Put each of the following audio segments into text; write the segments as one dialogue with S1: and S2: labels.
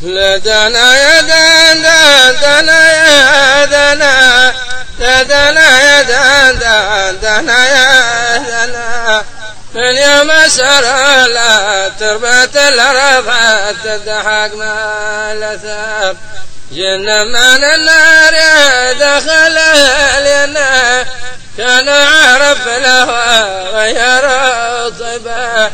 S1: لدنا يا دنا يا دنا لدنا يا دنا يا دنا اليوم سرى لا تربت الأرض تضحك ما الأثار جنة من النار يا دخل الجنة كان عرف له غير طيبه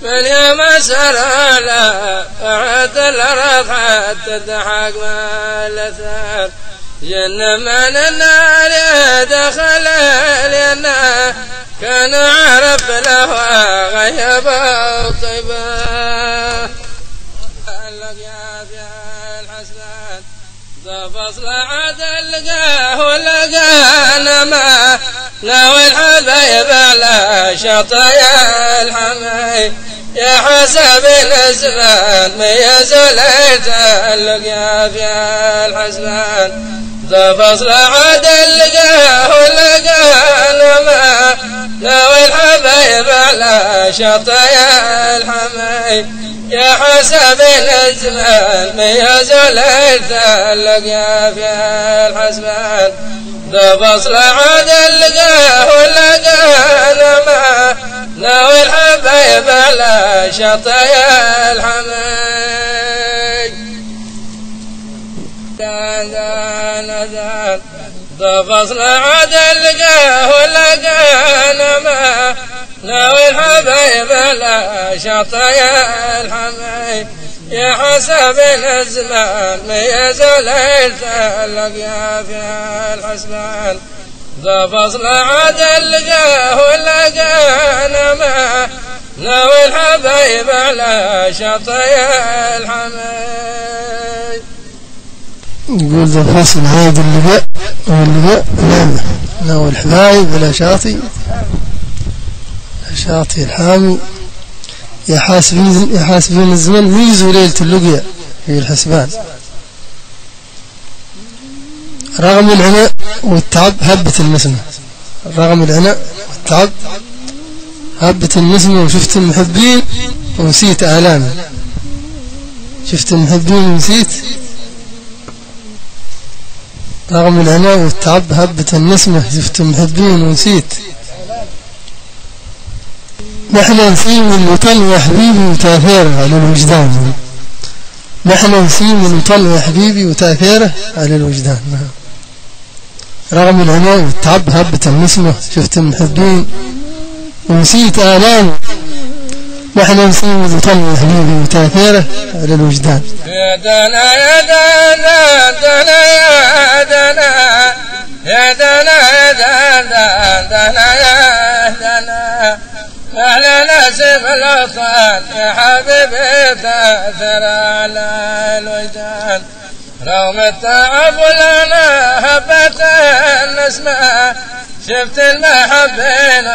S1: اليوم سرى لا أعد الأرض حتى تضحك ما الأثار جنة من النار يا دخل الجنة كان عرف له غيب طيبه فصل عدل لقاه لقانا ما ناوي الحبايب على شطايا الحمي يا حسب الزمان ميز ليت اللقيا في الحسبان فصل عدل لقاه لقانا ما ناوي الحبايب على شطايا الحمي يا حسب الزمان ميز ليت اللقيا في الحسبان فصل عدل لقاه لقانا ما ناوي الحبايب على شطايا الحمي فصل عدل لقاه لقانا ما ناوي الحبايب على شطايا الحمي يا حسب الزمان ميز ليت اللقيا في الحسبان فصل عدل لقاه لقانا ما ناوي الحبايب على شطايا الحمي.
S2: يقول ذا فصل هذا اللقاء واللقاء نعمة ناوي الحبايب على شاطئ الحامي يا حاسبين الزمن ميزوا ليلة اللقيا في الحسبان رغم العناء والتعب هبت النسمة رغم العناء والتعب هبت النسمة وشفت المحبين ونسيت آلامي شفت المحبين ونسيت رغم العناء والتعب هبت النسمة شفت المحبين ونسيت نحن نسيم الوطن يا حبيبي وتاثيره على الوجدان نحن نسيم الوطن يا حبيبي وتاثيره على الوجدان رغم العناء والتعب هبت النسمة شفت المحبين ونسيت آلامي نحن نسيم الوطن يا حبيبي وتاثيره على الوجدان
S1: يا دنا يا دنا دنا يا دنا يا دنا يا دنا دنا يا دنا أهلا نسيم الأطفال يا حبيبي تأثر على الوجدان رغم التعب لنا هبت النسمة شفت المحبين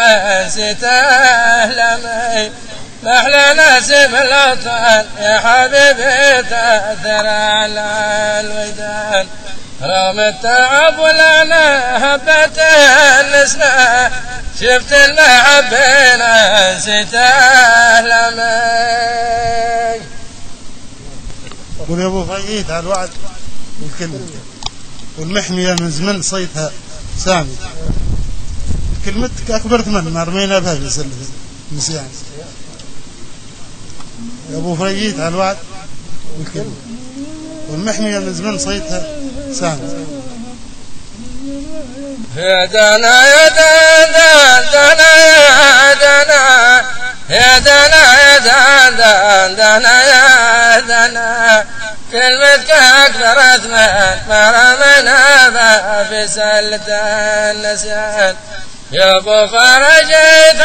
S1: نسيت أهلمي أهلا نسيم الأطفال يا حبيبي تأثر على الوجدان رغم التعب لنا هبت النسمة شفت المحبين نسيت أهلمي.
S3: قول يا أبو فايد على الوعد والكلمة والمحمية من زمن صيتها سامي كلمتك أكبر ثمن ما رمينا بها في المسيان يا أبو فايد على الوعد والكلمة والمحمية من زمن صيتها سامي
S1: يا دنا يا دنا دنا يا دنا يا دنا يا دنا دنا يا دنا كلمتك أكثر أثمان ما رمينا بها في سلة النسيان يا أبو فرجيت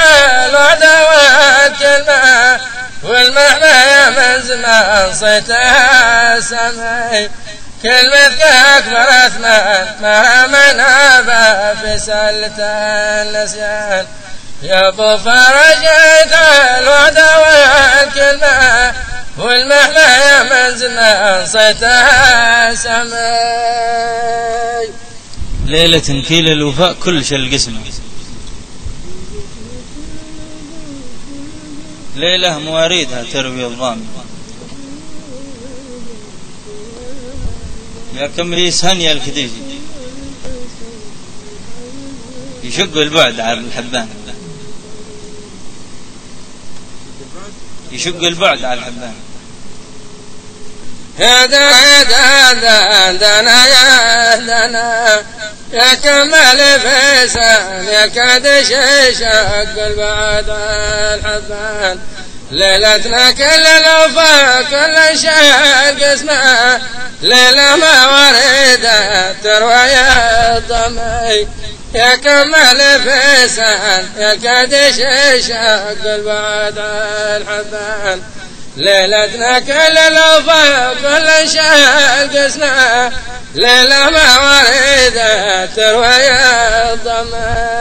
S1: الوعد والكلمة والمحمية من زمان صيتها سمي كلمتك أكبر أثمان ما رمينا بها في سلة النسيان يا أبو فرجيت الوعد والكلمة والمحمية من زمان صيتها سمي.
S4: ليلة كيل الوفاء كل شيء القسم ليلة مواريدها تروي الضامن يا كمريس هنيا الكديجي يشق البعد على الحبان، يشق البعد على الحبان.
S1: يا دنا يا دنا يا كمال فيسان يا كدش شق البعد على الحبان. ليلتنا كل الوفا كل شق اسمه ليلة ما وردت تروى يا الضمي. يا كمال فيسان يا كدش شق البعد على الحبان. ليلتنا كل الوفا كل شق اسمه ليلة ما وردت تروى يا الضمي.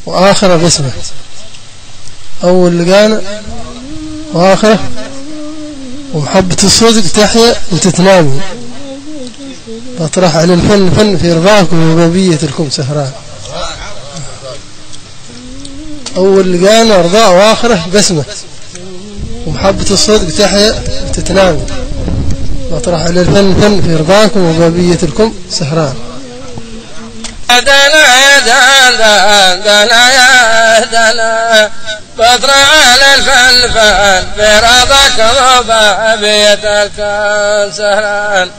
S2: وآخر باسمه أول لقانا وآخر. ومحبة الصدق تحيا وتتنامي بطرح على الفن فن في رضاكم وبابية لكم سهران. أول لقانا رضاء وآخره باسمه ومحبة الصدق تحيا وتتنامي بطرح على الفن فن في رضاكم وبابية لكم سهران.
S1: دنا يا دنا يا دنا بطرح على الفلفل برضاك وبابية لكم سهران.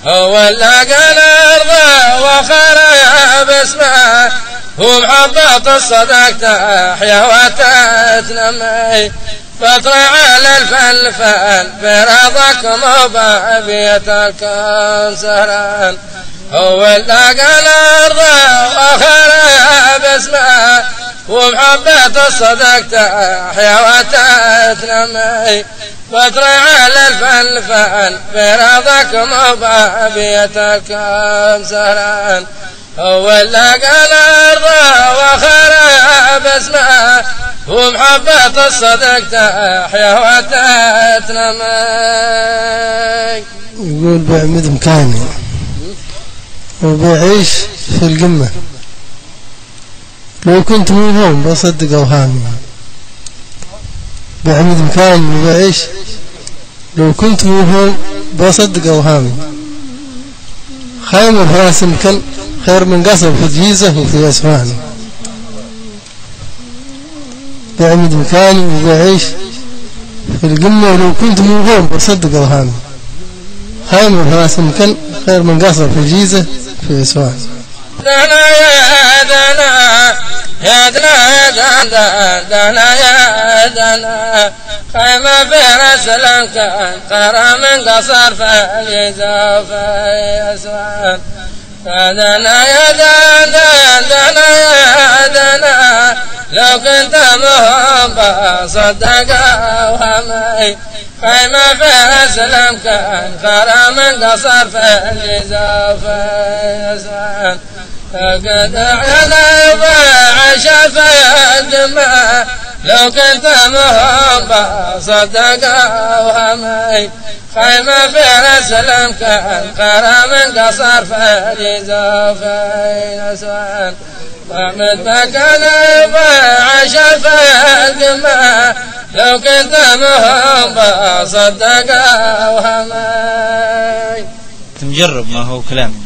S1: هو لقى الأرض وخرى باسمه ومحبة الصدق تحيا وتتنمي بطرح على الفلفل برضاك وبابية لكم سهران. هو لقى الأرض وخرى باسمه ومحبة الصدق تحيا وتتنمي بطرح على الفلفل برضاك وبابية لكم سهران. هو لقى الأرض وخرى باسمه ومحبة الصدق تحيا وتتنمي.
S2: يقول بعمد مكاني وبعيش في القمة لو كنت مو هون بصدق أوهامي. بعمد مكاني وبعيش لو كنت مو هون بصدق أوهامي. خيمة براس مكان خير من قصر في الجيزة وفي أسوان. بعمد مكاني وبعيش في القمة لو كنت مو هون بصدق أوهامي. خيمة براس مكان خير من قصر في الجيزة في أسوان.
S1: دنا يا دنا يا دنا يا دنا يا دنا خيمة براس كان قرى من قصر في الجيزة وفي أسوان. دنا يا دنا يا دنا لو كنت مهم بصدق أوهامي. خيمة براس كان قرى من قصر في الجيزة وفي أسوان. فقد على عاش في القمة لو كنت مهم بصدق أوهامي. خيمة براس كان قرى من قصر في الجيزة وفي أسوان. ومثلك عاش في القمة لو كنت مهم بصدق أوهامي.
S4: تمجرب ما هو كلام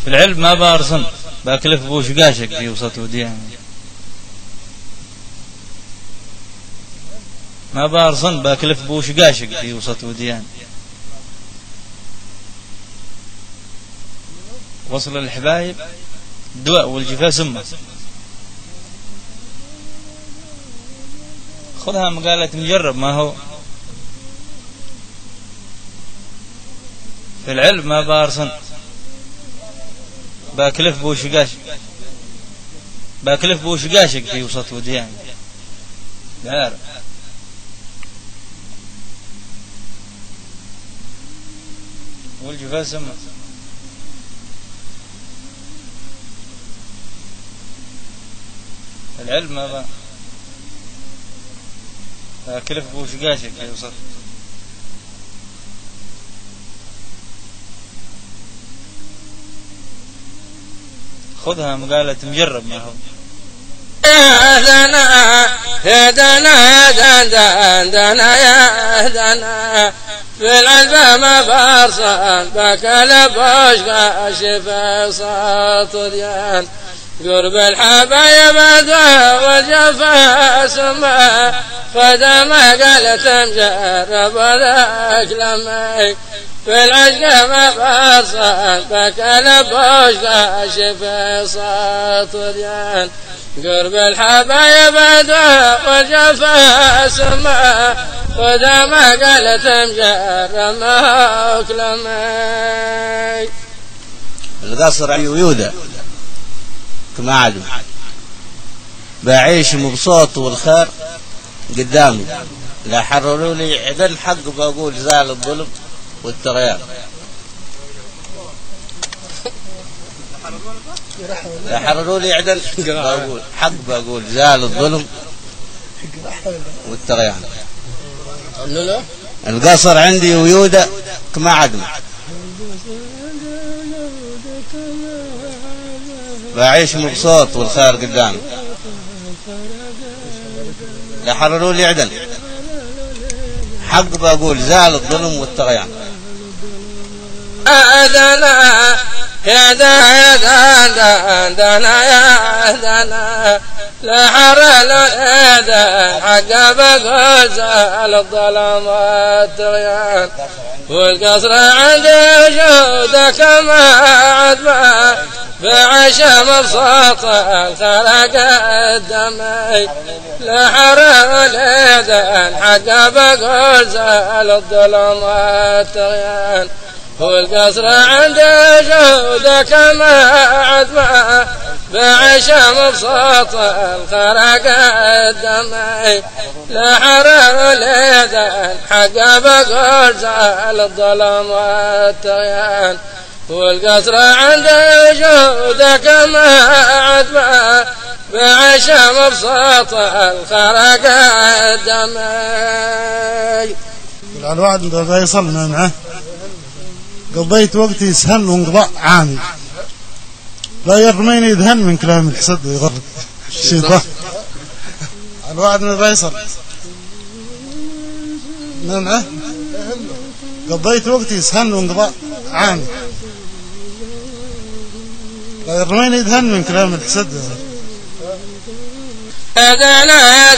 S4: في العلم ما بارصن باكلف بوش قاشك في وسط وديان. ما بارصن باكلف بوش قاشك في وسط وديان. وصل الحبايب الدواء والجفاء سمة. خذها مقالة مجرب ما هو في العلم ما بارصن باكلف بوش قاشك باكلف بوش قاشك في وسط وديان. دار والجفاء سمة. العلم ما باكلف بوش قاشك في وسط. خذها مقالة مجرب ما هو.
S1: يا دنا يا دنا دنا يا دنا في العذبة ما برصان بك لبوش قاشف صوت ديان قرب الحبايب دوا والجفا سما فدما قالت مجرب ذاك لمي في العشق ما برصان بك لبوش قاشف صوت ديان قرب الحبايب دوا والجفا سما فدما قالت مجرب ذاك لمي.
S5: القصر يودا كما عدم بعيش مبسوط والخير قدامي لا حرروا لي عدل حق بقول زال الظلم والتغيار لا حرروا لي عدل بقول حق بقول زال الظلم والتغيار. القصر عندي ويودا كما عدم بعيش مبسوط والخير قدامي لا حرروا لي عدل حق بقول زال الظلم والطغيان.
S1: دنا يا دنا يا دنا لا حرر له حق بقول زال الظلم والطغيان والقصر عندي وجودك ما عدمه بعيش مبسوط الخلق الدمي لا حرر اليدين حق بقول زال الظلم والطغيان والقصر عندي جودك ما عدمه بعيش مبسوط الخلق الدمي لا حرر اليدين حق بقول زال الظلم والطغيان والقصر عندي جودك ما عدمه بعيش مبسوط الخلق الدمي.
S3: على الوعد فيصلنا معه قضيت وقتي سهل وانقضاء عامي لا يرميني يدهن من كلام الحسد ويغرب الشيطان. على الوعد من فيصل معه قضيت وقتي سهل وانقضاء عامي لا يرميني يدهن من كلام الحسد.
S1: دنا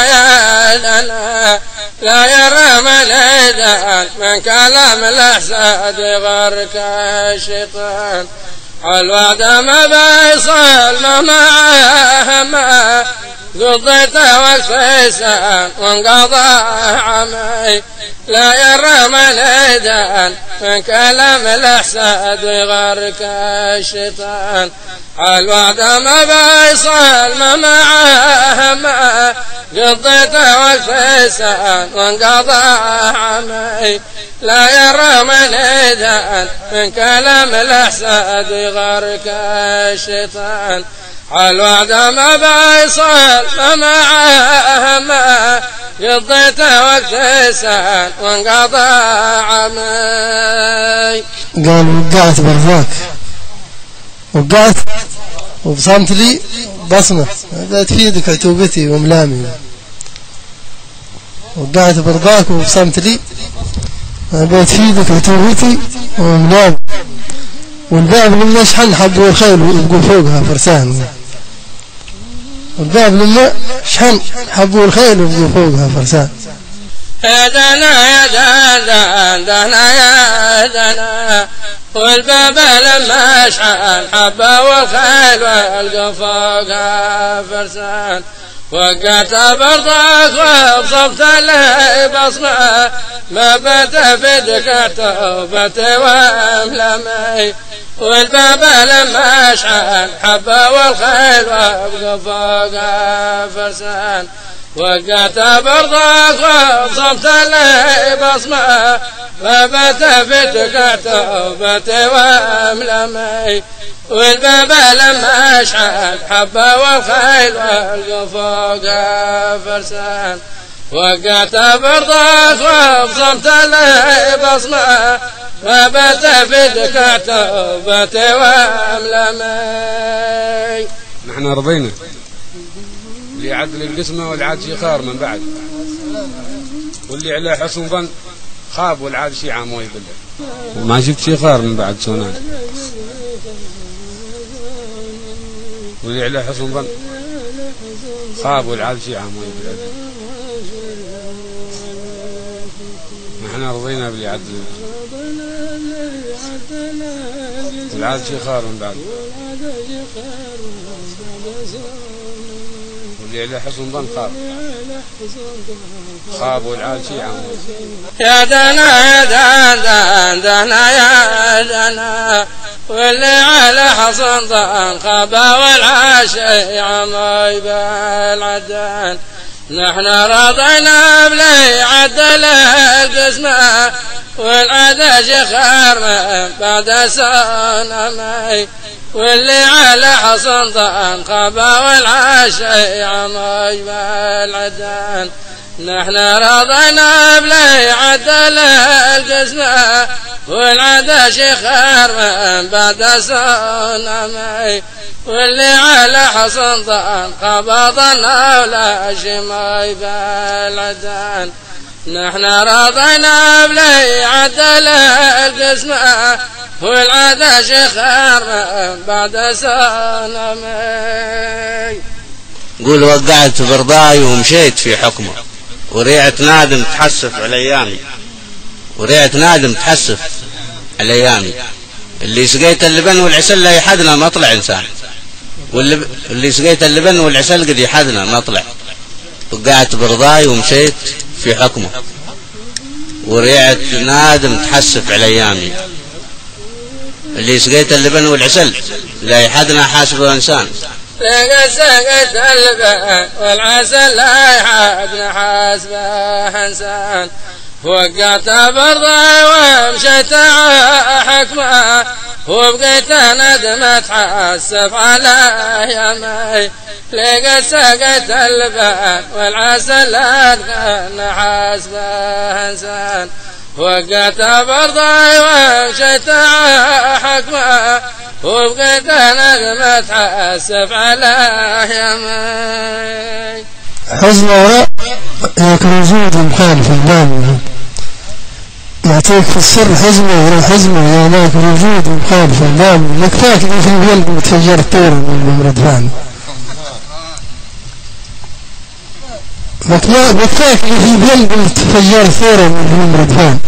S1: يا دنا لا يرم الهدان من كلام الأحساد غرك الشيطان الوعد ما بيصل ما معه ما قضيت وقت فيسان وانقضى عمي لا يرم الهدان من كلام الأحساد غرك الشيطان الوعد ما بيصل ما معه ما قضيت وقت فيسان وانقضى عمي لا يرم الهدان من كلام الأحساد غرك الشيطان الوعد ما بيصل ما معه ما قضيت وقت فيسان وانقضى عمي.
S2: قال وقعت برضاك وقعت وبصمت لي بصمة بقت في يدك عتوبتي وملامي وقعت برضاك وبصمت لي بقت في يدك عتوبتي وملامي والباب لما شحن حبوا الخيل ويبقوا فوقها فرسان والباب لما شحن حبوا الخيل ويبقوا فوقها فرسان.
S1: دنا يا دنا والباب لما شحن حبه والخيل والقوا فوقها فرسان وقعت برضاك وبصبت لي بصمة ما بات بدك عتوبتي واملمي والباب لما شحن حبه والخيل وابقى فوقها فرسان وقعت برضاك وبصبت لي بصمة ما بات بدك عتوبتي واملمي والباب لما شحن حبه والخيل والقوا فوقها فرسان وقعت برضاك وبصمت لي بصمة ما بات بدك عتوبتي واملمي.
S6: نحن رضينا
S1: اللي عدل القسمة والعاد شي خير من بعد، واللي عليه حسن ظن خاب والعاد شي عام ويبل، وما جبت شي خير من بعد سونان، واللي عليه حسن ظن خاب والعاد شي عام ويبل. نحن رضينا باللي عدل والعاد شي خير من بعد، واللي عليه حسن ظن خاب والعاد شي عام.
S6: يا دنا يا دنا دنا يا دنا، واللي على حسن ظن خاب والعاد شي عام بالعدان. نحن رضينا بلي عدل القسمة والعاد شي خير من بعد سنة، واللي على حسن ظن خاب والعاد شي عام بالعدان. نحن رضينا بلي عدل القسمة والعاد شي خير من بعد سنة، واللي على حسن ظن خاب ظنه ولا شي ما بالعدان. نحن رضينا بلي عدل القسمة والعاد شي خير من بعد سنة.
S5: قول وقعت برضاي ومشيت في حكمه، وريعة نادم تحسف على ايامي، وريعة نادم تحسف على ايامي. اللي سقيت اللبن والعسل لا يحدنا ما طلع انسان، واللي سقيت اللبن والعسل قد يحدنا ما طلع. وقعت برضاي ومشيت في حكمه، وريعة نادم تحسف على ايامي. اللي سقيت اللبن والعسل لا يحدنا حاسبه انسان،
S6: سقيت اللبن والعسل لا يحدنا حاسبه انسان. وقعت برضاي ومشيت حكمه، وبقيت ندم تحسف على يمي. لقيت سقيت اللبن والعسل لا تغنى حاسبه انسان. وقعت برضاي ومشيت حكمه، وبقيت ندم تحسف على يمي.
S2: حزن وراء لكن وجود مخالف الباب يعطيك في السر حزمه ولا حزمه يا لك وجود مخالف الباب. مكفاك اللي في القلب متفجر طور من المردفان، مكفاك اللي في القلب متفجر طور من المردفان.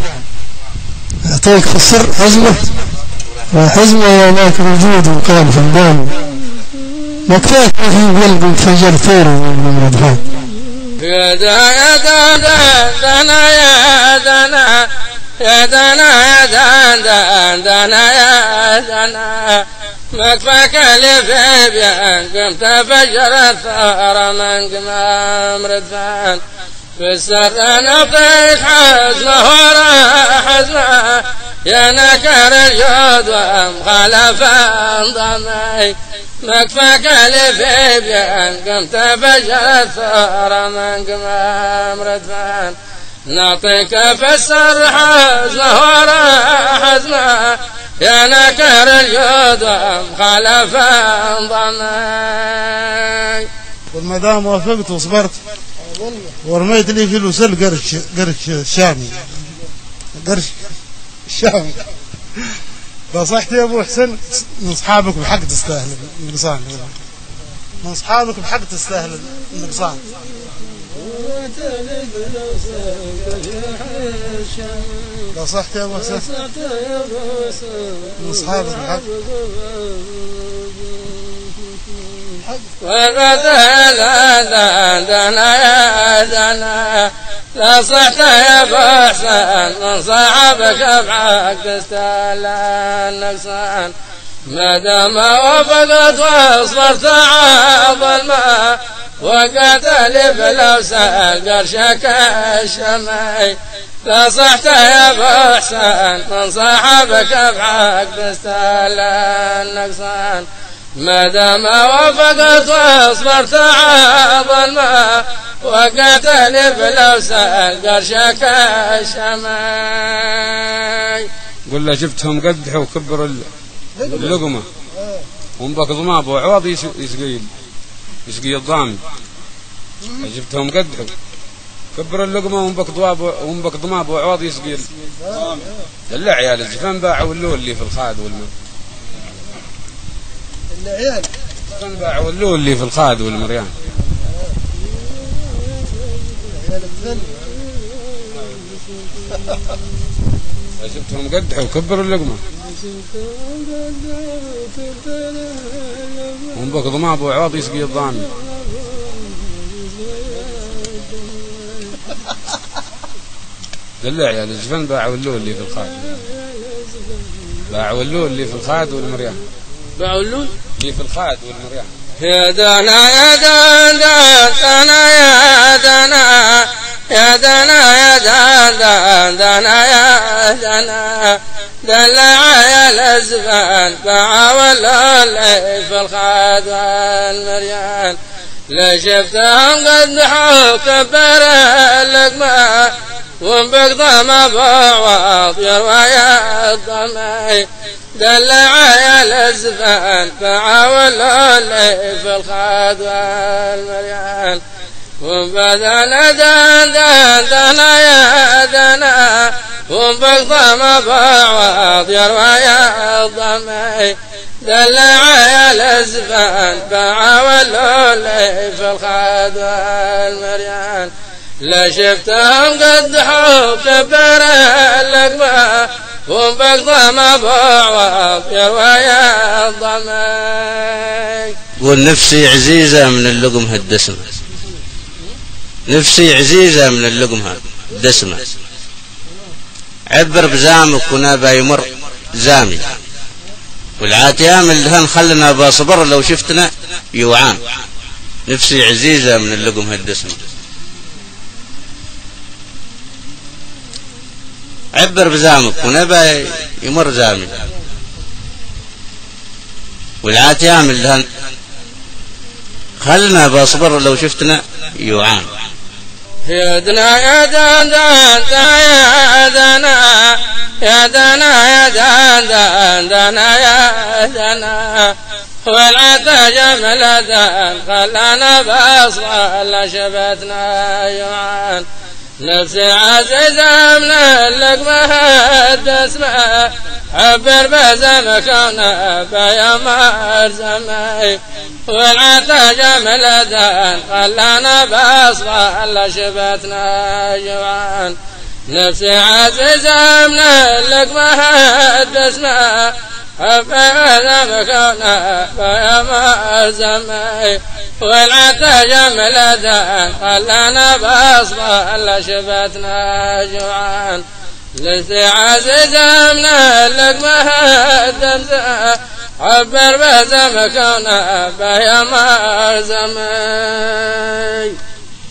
S2: يعطيك في السر حزمه وحزمه يا لك وجود مخالف الباب. مكفاك اللي في القلب متفجر طور من المردفان.
S6: يا دنا يا دنا يا دنا يا دنا يا دنا يا دنا، مكفاك اللي في بيانكم تفجر الثار من قمام ردفان. في السر نطيت حزمه ورا حزمه، يا نكر الجود ومخالف انضمي. مكفاك اللي في بيانكم تفجر الثار من قمام ردفان. نعطيك في السر حزمه ورا حزمه، يا نكر الجود ومخالف انضمي.
S3: والمدام وافقت وصبرت ورميت لي في الوسل قرش شامي، قرش شامي. نصحت يا ابو حسن من اصحابك بحق تستاهل النقصان، من اصحابك بحق تستاهل النقصان. نصحت يا ابو حسن من اصحابك بحق.
S6: دنا يا دنا نصحت يا ابو حسن من صاحبك بحق تستاهل النقصان. ما دام وفقت وصبرت عض الماء، وقعت لي بالاوسال قرشك الشمي. نصحت يا ابو حسن من صاحبك بحق تستاهل النقصان. ما دام وفقت وصبرت عض الماء، وقعت لي بالاوسال قرشك الشمي.
S1: قل له جبتهم قدحوا وكبر اللقمة ومبك ضماب وعوض يسقي الضامي. جبتهم قدحوا كبروا اللقمة ومبك ضماب وعوض يسقيل دلع عيال الزفن باعوا اللول اللي في الخاد والمر
S2: العيال
S1: الزفن باعوا اللول اللي في الخاد والمريان جبتهم قدحوا وكبروا اللقمة ومبك ضماب وعوض يسقي الضامي دلع عيال الزفن باعوا اللول اللي في الخاد باعوا اللول اللي في الخاد والمريان
S6: باعوا اللول
S1: اللي في الخاد والمريان
S6: يا دنا يا دنا يا دنا يا دنا يا دنا يا دنا دلع يا الزفن باعوا اللول في الخاد والمريان لا شفتهم قدحوا كبر اللقمة ومبك ضمى بعوض يروايا الضمي دلع يا الزفن باعوا اللول في الخاد والمريان وبدنا دنا يا دنا ومبك ضمى بعوض يروايا الضمي دلع يا الزفن باعوا اللول في الخاد والمريان لا شفتهم قدحوا كبر اللقمة ومبك ضمى بعوض يروايا الضمي
S5: قول نفسي عزيزة من اللقمة الدسمة نفسي عزيزة من اللقمة الدسمة عبر بزامك ونابا يمر زامي والعاتيام الدهن خلنا باصبر لو شفتنا يوعان نفسي عزيزة من اللقمة الدسمة عبر بزامك ونبا يمر زامي والعاتيام الدهن خلنا باصبر لو شفتنا يوعان
S6: يا دنا يا دنا يا دنا يا دنا يا دنا يا دنا والعتا جمل دان خلانا باصل شبتنا يوعان نفسي عزيزة من اللقمة الدسمة عبر بزمك ونبا يا مرزمي والعتا جمل دان خلانا باصل شبتنا جوعان نفسي عزيزة من اللقمة الدسمة عبر بزمك ونبا يا مرزمي والعتا جمل دان خلانا باصل شبتنا جوعان نفسي عزيزة من اللقمة الدسمة عبر بزمك ونبا يا مرزمي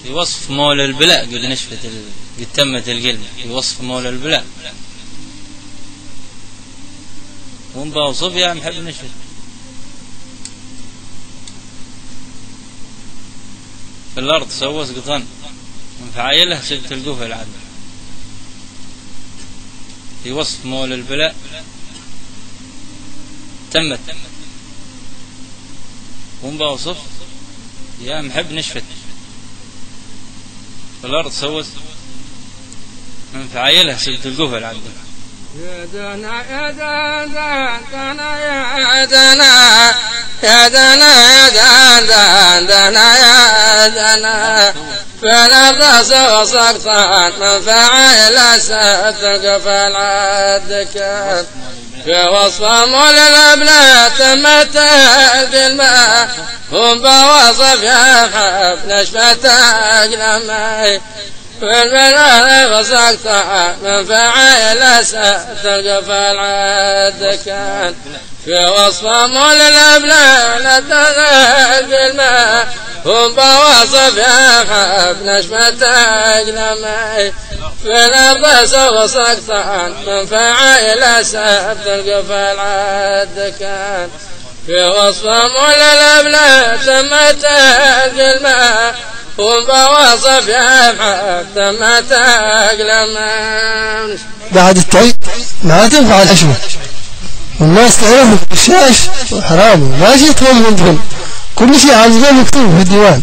S4: في وصف مولى البلاء قد نشفت قد تمت القلب في وصف مولى البلاء ونبا وصف يا محب نشفت في الأرض سوى سقطان من فعايله سبت القوفة العدل في وصف مولى البلاء تمت ونبا وصف يا محب نشفت في الأرض سوت من فعايله سبت القوفة العدل
S6: يا دنا يا دنا يا دنا يا دنا يا دنا يا دنا فالأرض سوى سقطان من فعايله سبت القوفة العدل كان في وصف مولى الأبناء تمت بالماء هم بوصف يا محب نشفت أقلامي في المنال فسقطها من فعايله سبت القوفة العدل كان في وصف مولى الأبناء تمت بالماء هم بوصف يا محب نشفت أقلامي في الأرض سوى سقطان من فعايله سبت القوفة العدل كان في وصف مولى الأبناء تمت بالماء هم بوصف يا محب تمت أقلامي
S2: بعد التعيد ما تنفع الأشبه والناس تعرف الشاش وحرامي ما جيتهم عندهم كل شيء عازبه مكتوب في الديوان